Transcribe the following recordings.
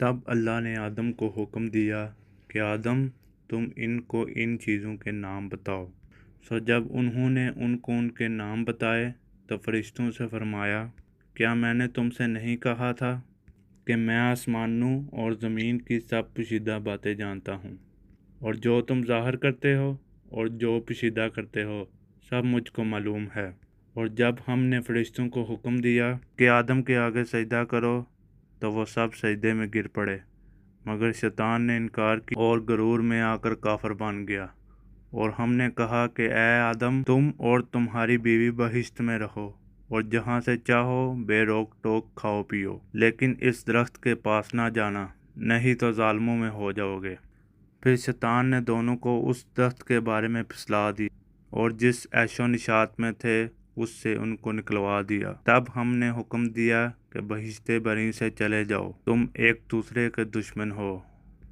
تب اللہ نے آدم کو حکم دیا کہ آدم تم ان کو ان چیزوں کے نام بتاؤ۔ جب انہوں نے ان کو ان کے نام بتائے تو فرشتوں سے فرمایا، کیا میں نے تم سے نہیں کہا تھا کہ میں آسمانوں اور زمین کی سب پوشیدہ باتیں جانتا ہوں، اور جو تم ظاہر کرتے ہو اور جو پوشیدہ کرتے ہو سب مجھ کو معلوم ہے۔ اور جب ہم نے فرشتوں کو حکم دیا کہ آدم کے آگے سجدہ کرو تو وہ سب سجدے میں گر پڑے، مگر شیطان نے انکار کیا اور غرور میں آ کر کافر بن گیا۔ اور ہم نے کہا کہ اے آدم، تم اور تمہاری بیوی بہشت میں رہو اور جہاں سے چاہو بے روک ٹوک کھاؤ پیو، لیکن اس درخت کے پاس نہ جانا، نہیں تو ظالموں میں ہو جاؤ گے۔ پھر شیطان نے دونوں کو اس درخت کے بارے میں پھسلا دیا اور جس عیش و نشاط میں تھے اس سے ان کو نکلوا دیا۔ تب ہم نے حکم دیا کہ بہشت بری سے چلے جاؤ، تم ایک دوسرے کے دشمن ہو،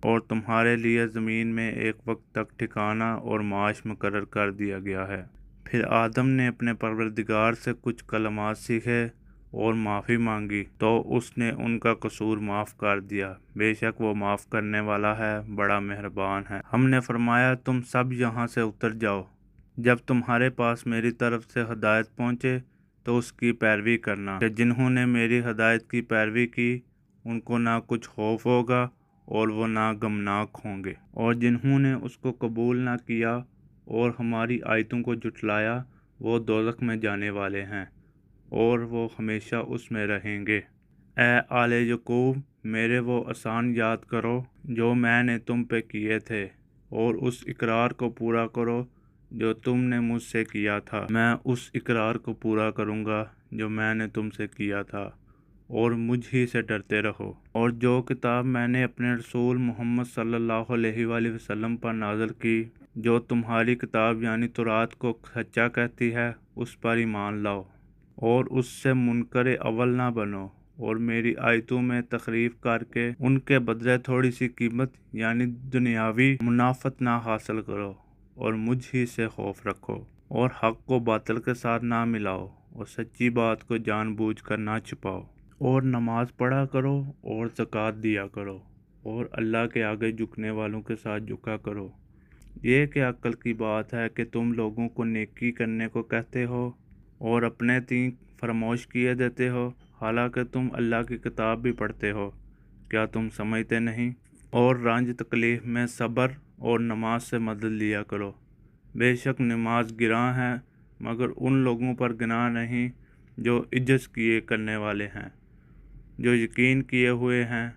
اور تمہارے لیے زمین میں ایک وقت تک ٹھکانہ اور معاش مقرر کر دیا گیا ہے۔ پھر آدم نے اپنے پروردگار سے کچھ کلمات سیکھے اور معافی مانگی تو اس نے ان کا قصور معاف کر دیا، بے شک وہ معاف کرنے والا ہے، بڑا مہربان ہے۔ ہم نے فرمایا، تم سب یہاں سے اتر جاؤ، جب تمہارے پاس میری طرف سے ہدایت پہنچے تو اس کی پیروی کرنا، کہ جنہوں نے میری ہدایت کی پیروی کی ان کو نہ کچھ خوف ہوگا اور وہ نہ غمناک ہوں گے، اور جنہوں نے اس کو قبول نہ کیا اور ہماری آیتوں کو جھٹلایا وہ دوزخ میں جانے والے ہیں اور وہ ہمیشہ اس میں رہیں گے۔ اے آل یعقوب، میرے وہ احسان یاد کرو جو میں نے تم پہ کیے تھے، اور اس اقرار کو پورا کرو جو تم نے مجھ سے کیا تھا۔ میں اس اقرار کو پورا کروں گا جو میں نے تم سے کیا تھا، اور مجھ ہی سے ڈرتے رہو۔ اور جو کتاب میں نے اپنے رسول محمد صلی اللہ علیہ وآلہ وسلم پر نازل کی، جو تمہاری کتاب یعنی تورات کو سچا کہتی ہے، اس پر ایمان لاؤ اور اس سے منکر اول نہ بنو، اور میری آیتوں میں تحریف کر کے ان کے بدلے تھوڑی سی قیمت یعنی دنیاوی منافعت نہ حاصل کرو، اور مجھ ہی سے خوف رکھو، اور حق کو باطل کے ساتھ نہ ملاؤ، اور سچی بات کو جان بوجھ کر نہ چھپاؤ، اور نماز پڑھا کرو اور زکوٰۃ دیا کرو، اور اللہ کے آگے جھکنے والوں کے ساتھ جھکا کرو۔ یہ کیا عقل کی بات ہے کہ تم لوگوں کو نیکی کرنے کو کہتے ہو اور اپنے دین فراموش کیے دیتے ہو، حالانکہ تم اللہ کی کتاب بھی پڑھتے ہو، کیا تم سمجھتے نہیں؟ اور رنج تکلیف میں صبر اور نماز سے مدد لیا کرو، بے شک نماز گراں ہے مگر ان لوگوں پر گناہ نہیں جو عجز کیے کرنے والے ہیں، جو یقین کیے ہوئے ہیں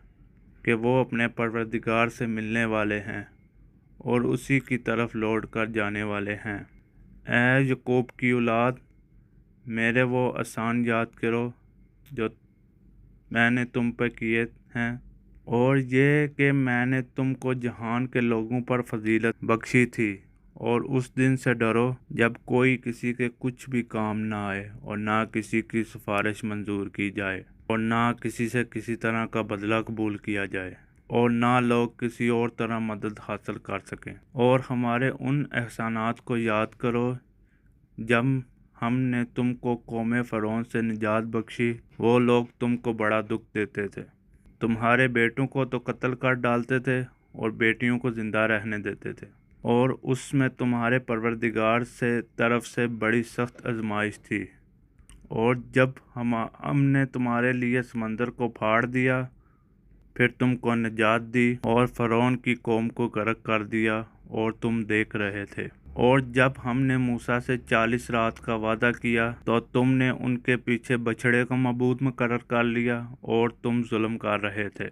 کہ وہ اپنے پروردگار سے ملنے والے ہیں اور اسی کی طرف لوٹ کر جانے والے ہیں۔ اے یعقوب کی اولاد، میرے وہ احسان یاد کرو جو میں نے تم پہ کیے ہیں، اور یہ کہ میں نے تم کو جہان کے لوگوں پر فضیلت بخشی تھی، اور اس دن سے ڈرو جب کوئی کسی کے کچھ بھی کام نہ آئے، اور نہ کسی کی سفارش منظور کی جائے، اور نہ کسی سے کسی طرح کا بدلہ قبول کیا جائے، اور نہ لوگ کسی اور طرح مدد حاصل کر سکیں۔ اور ہمارے ان احسانات کو یاد کرو جب ہم نے تم کو قوم فرعون سے نجات بخشی، وہ لوگ تم کو بڑا دکھ دیتے تھے، تمہارے بیٹوں کو تو قتل کر ڈالتے تھے اور بیٹیوں کو زندہ رہنے دیتے تھے، اور اس میں تمہارے پروردگار سے طرف سے بڑی سخت آزمائش تھی۔ اور جب ہم نے تمہارے لیے سمندر کو پھاڑ دیا، پھر تم کو نجات دی اور فرعون کی قوم کو غرق کر دیا اور تم دیکھ رہے تھے۔ اور جب ہم نے موسیٰ سے 40 رات کا وعدہ کیا تو تم نے ان کے پیچھے بچھڑے کو معبود مقرر کر لیا اور تم ظلم کر رہے تھے۔